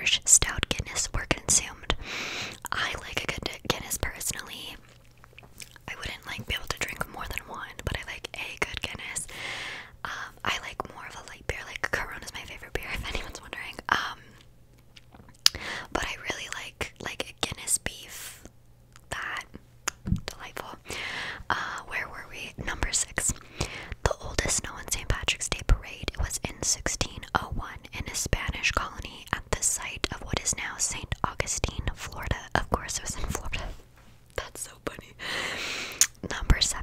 Irish stout Guinness were consumed. I like a good Guinness personally. I wouldn't like be able to drink more than one, but I like a good Guinness. I like more of a light beer, like Corona is my favorite beer, if anyone's wondering. But I really like a Guinness beef. That delightful. Where were we? Number 6. The oldest known St. Patrick's Day parade was in 1601 in a Spanish colony at the site of what is now St. Augustine, Florida. Of course, it was in Florida. That's so funny. Number 7.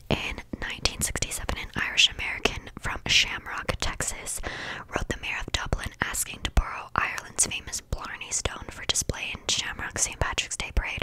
In 1967, an Irish American from Shamrock, Texas, wrote the mayor of Dublin asking to borrow Ireland's famous Blarney Stone for display in Shamrock's St. Patrick's Day parade.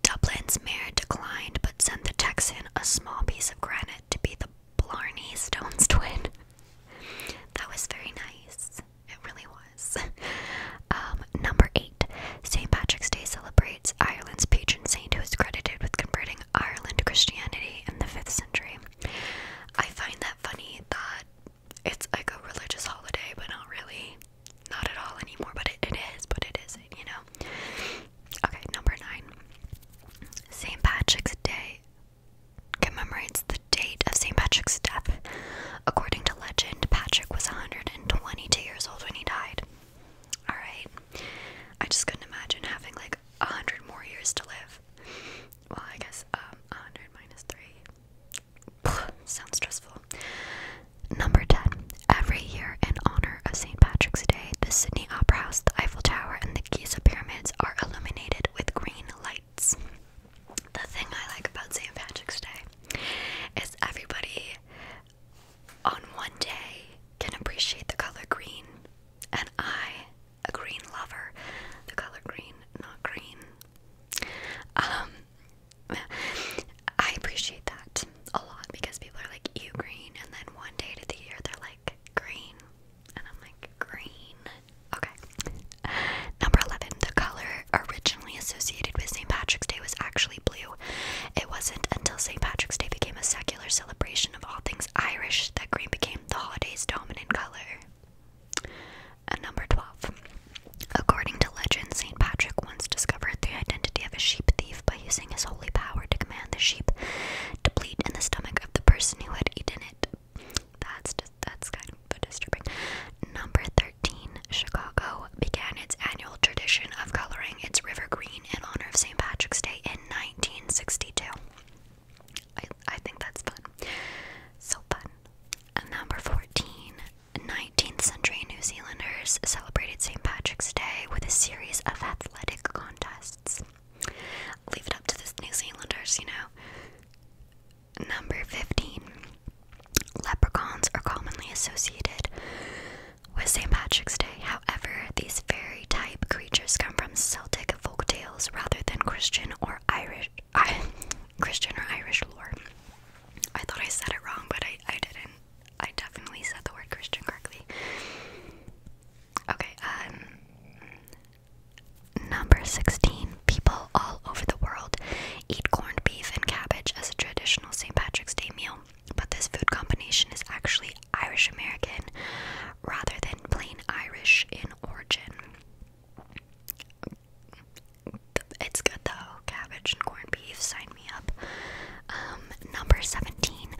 Dublin's mayor declined, but sent the Texan a small piece of granite to be the Blarney Stone's twin. That was very nice. It really was. Number 8. St. Patrick's Day celebrates Ireland's patron saint, who is credited with converting Ireland to Christianity in the 5th century. I find that funny that it's like a religious holiday, but not really. Not at all anymore, but it is, but it isn't, you know? Okay, number 9. St. Patrick's Day commemorates the date of St. Patrick's death. According to legend, Patrick was 122 years old when he died. Alright. I just couldn't imagine having like 100 more years to live. Well, I guess 100 minus 3. Sounds stressful. Number 10. Every year in honor of St. Patrick's Day, the Sydney Opera House, the Eiffel Tower, and the Giza Pyramids are illuminated with green lights. The thing I like about St. Patrick's Day is everybody on one day can appreciate the color green, and I, a green lover, the color green, not green, I appreciate that a lot because people are like, ew, green, and then one day to the year they're like, green, and I'm like, green. Okay. Number 11. The color originally associated with St. Patrick's Day was actually blue. It wasn't until St. Patrick's Day became a secular celebration of all things Irish that green became the holiday's dominant color. And number 12. According to legend, St. Patrick once discovered the identity of a sheep thief by using his holy power to command the sheep to bleed in the stomach of the person who had eaten it. That's kind of disturbing. Number 13. Chicago began its annual tradition of coloring its river green in honor of St. Patrick's Day in 1962. I think that's fun. So fun. And number 14. 19th century New Zealanders celebrated St. Patrick's Day with a series of athletic contests. Leave it up to the New Zealanders, you know. Number 15. Leprechauns are commonly associated with St. Patrick's Day. However, these fairy-type creatures come from Celtic folk tales rather than Christian or Irish lore. I thought I said it wrong, but I didn't. I definitely said the word Christian correctly. Okay, number 16. People all over the world eat corned beef and cabbage as a traditional St. Patrick's Day meal, but this food combination is actually Irish-American rather than plain Irish in origin. It's good though. Cabbage and corned beef, sign me up. Number 17.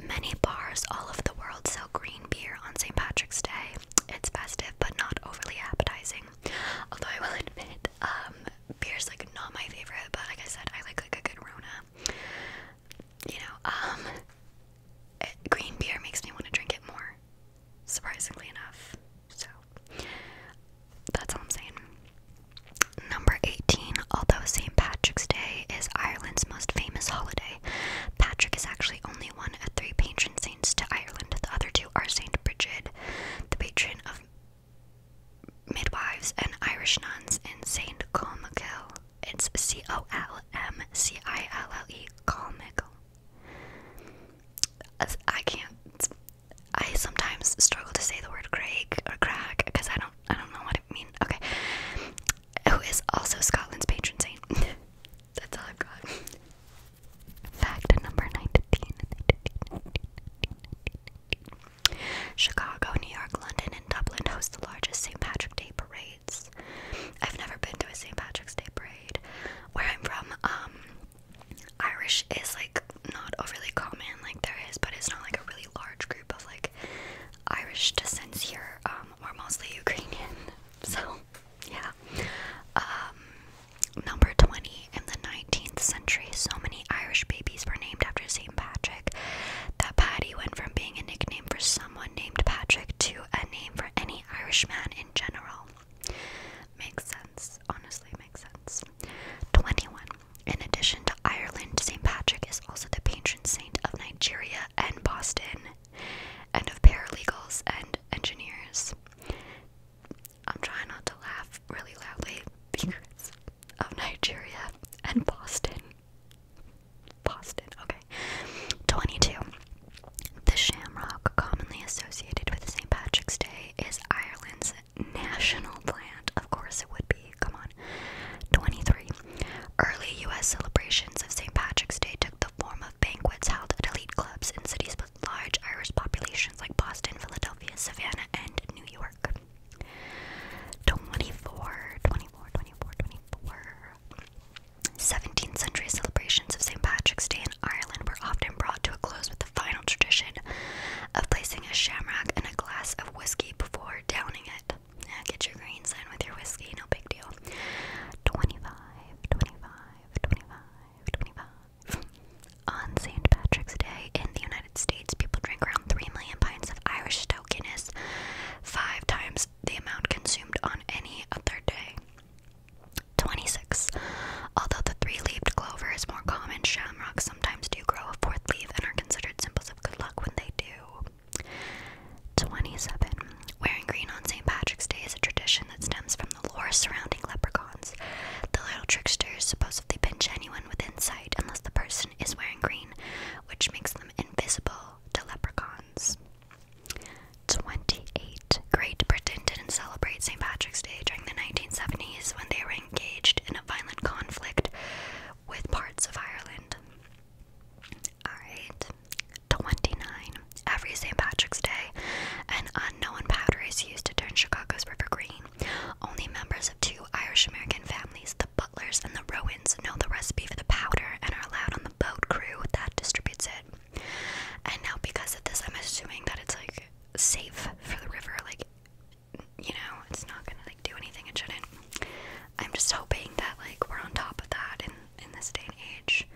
Many bars all over the world sell green beer on St. Patrick's Day. It's festive but not overly appetizing. Although I will admit, beer's like not my favorite, but like I said, I like a good Rona. You know, green beer makes me want to drink it more, surprisingly enough. So, that's all I'm saying. Number 18. Although St. Patrick's Day is Ireland's most famous holiday, Patrick is actually only one of 3 patron saints to Ireland. The other 2 are St. Bridget, the patron of midwives and Irish nuns, and St. Colmcille. It's Colmcille. Colmcille. I sometimes struggle to say the word Craig. here were mostly Ukrainian. So, yeah. Number 20, in the 19th century, so many Irish babies were named after St. Patrick that Paddy went from being a nickname for someone named Patrick to a name for any Irishman in general. Makes sense. Honestly, makes sense. 21. In addition to Ireland, St. Patrick is also the patron saint of Nigeria and Boston, and of paralegals and engineers. I'm trying not to laugh really loudly because of Nigeria and Boston. Boston, okay. 22. The shamrock, commonly associated with St. Patrick's Day, is Ireland's national plant. Of course it would be. Come on. 23. Early U.S. celebrations of St. Patrick's Day took the form of banquets held at elite clubs in cities with large Irish populations like Boston, Philadelphia, Savannah, and New York. 24. 17th century celebrations of St. Patrick's Day in Ireland were often brought to a close with the final tradition of placing a shamrock in a glass of whiskey before downing it. Yeah, get your greens in with your whiskey, no big deal. 25. On St. Patrick's Day in the United States, people drink around 3 million pints of Irish stout Guinness, 5 times the amount consumed on any other day. 26. Although the 3-leaved clover is more common, shamrocks sometimes do grow a 4th leaf and are considered symbols of good luck when they do. 27. Wearing green on St. Patrick's Day is a tradition that stems from the lore surrounding leprechauns. The little tricksters supposedly pinch anyone within sight unless the person is wearing green, which makes them invisible to leprechauns. 28. Great Britain didn't celebrate St. Patrick's Day during the 1970s when they were engaged in a violent conflict with parts of Ireland. Alright. 29. Every St. Patrick's Day, an unknown powder is used to turn Chicago's river green. Only members of 2 Irish-American families, the Butlers and the Rowans, know the recipe for the powder and are allowed on the boat crew that distributes it. And now because of this, I'm assuming that it's like safe for the river, like, you know, it's not gonna like do anything it shouldn't. I'm just hoping that like we're on top of that in this day and age.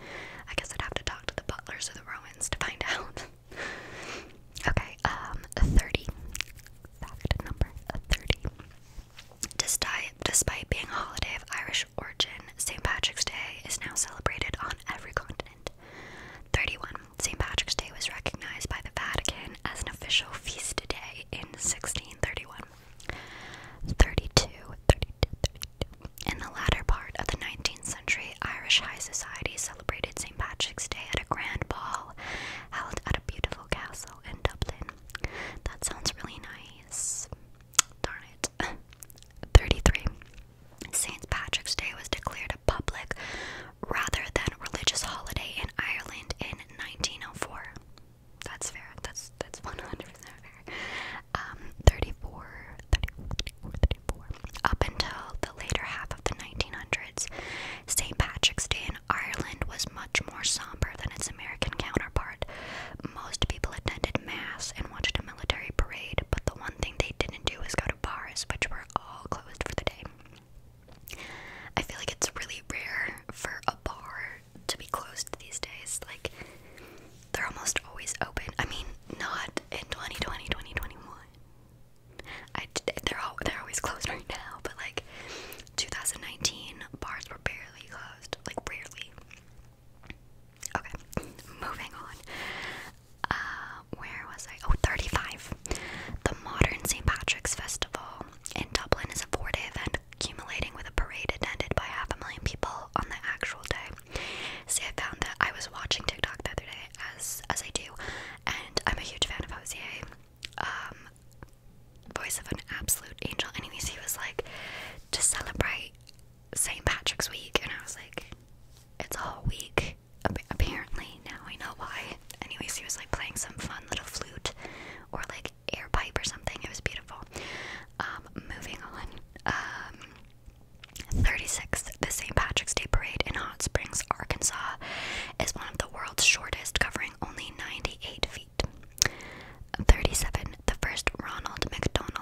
I guess I'd have to talk to the Butlers or the Rowans to find out. Okay, 30. Fact number 30. Despite being a holiday of Irish origin, St. Patrick's Day is now celebrated on every continent. 31. St. Patrick's Day was recognized by the Vatican as an official feast day in 1631. 32. In the latter part of the 19th century, Irish high society celebrated St. Patrick's Day at a grand ball held at a beautiful castle in Dublin. That sounds really nice. Darn it. 33. St. Patrick's Day was declared a public rather than religious holiday in Ireland in 1904. That's fair. That's 100% fair. 34. Up until the later half of the 1900s, St. Patrick's Day in Ireland was much more somber than its American counterpart. Most people attended mass and watched a military parade, but the one thing they didn't do was go to bars, which were all closed for the day. I feel like it's really rare for a bar to be closed these days. Like, they're almost always open. I mean, not in 2020, 2021. They're always closed right now, but like 2019, bars were barely closed. Like, rarely. Okay, moving on. Where was I? Oh, 35. The modern St. Patrick's Festival in Dublin is a 4-day event accumulating with a parade attended by 500,000 people on the actual day. See, I found that I was watching TikTok the other day, as I do, and I'm a huge fan of Jose. Voice of an absolute angel. Anyways, he was like, to celebrate St. Patrick's Week, and I was like, it's a whole week. Apparently, now I know why. Anyways, he was like playing some fun little flute or like air pipe or something. It was beautiful. Moving on. 36. The St. Patrick's Day Parade in Hot Springs, Arkansas is one of the world's shortest, covering only 98 feet. 37. The first Ronald McDonald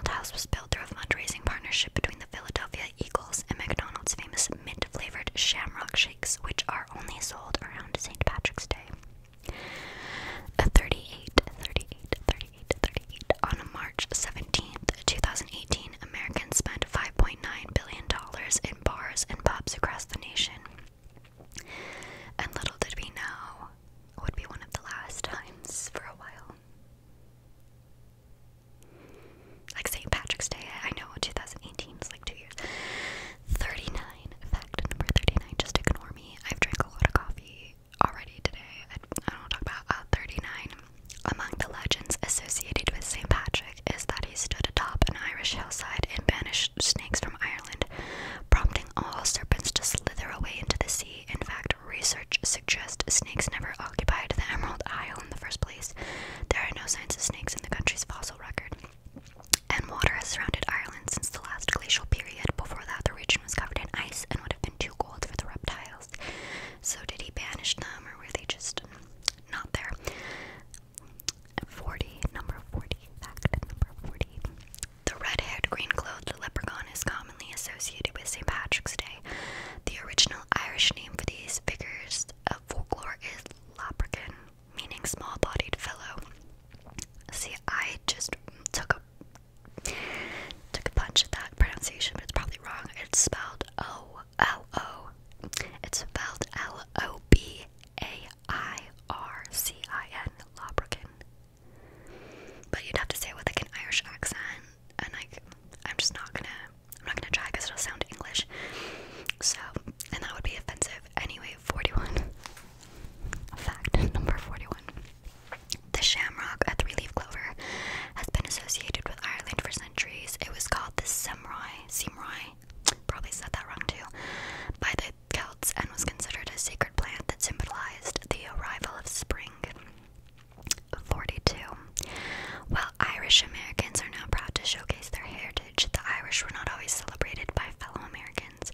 Irish were not always celebrated by fellow Americans.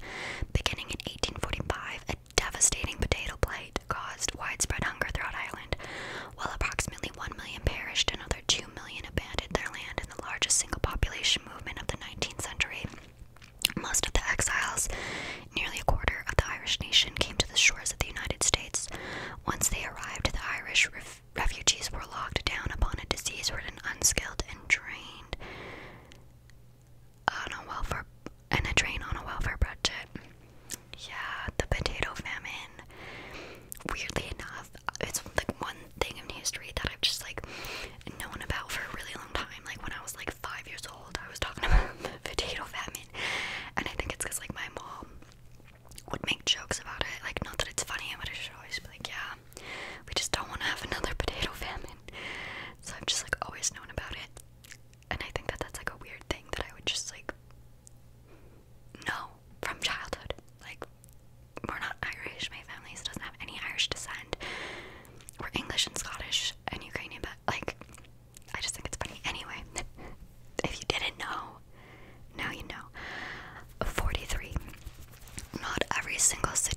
Beginning in 1845, a devastating potato blight caused widespread hunger throughout Ireland, while approximately 1 million perished and another 2 million abandoned their land in the largest single population movement of the 19th century. Most of the exiles, nearly a quarter of the Irish nation, came to the shores of the United States. Once they arrived, the Irish refugees were locked down upon a disease-ridden, unskilled, and drained on a welfare budget. Yeah, the potato famine. Weirdly enough, it's like one thing in history that I've just like known about for a really long time. Like when I was like 5 years old, I was talking about the potato famine, and I think it's because like my mom would make jokes about it. Like, not that it's funny, but I should always be like, yeah, we just don't want to have another potato famine. So I've just like always known about it, and I think that that's like a weird thing that I would just like know from childhood. Like, we're not Irish. My family doesn't have any Irish descent. We're English and Scottish and Ukrainian, but like, I just think it's funny. Anyway, if you didn't know, now you know. 43. Not every single city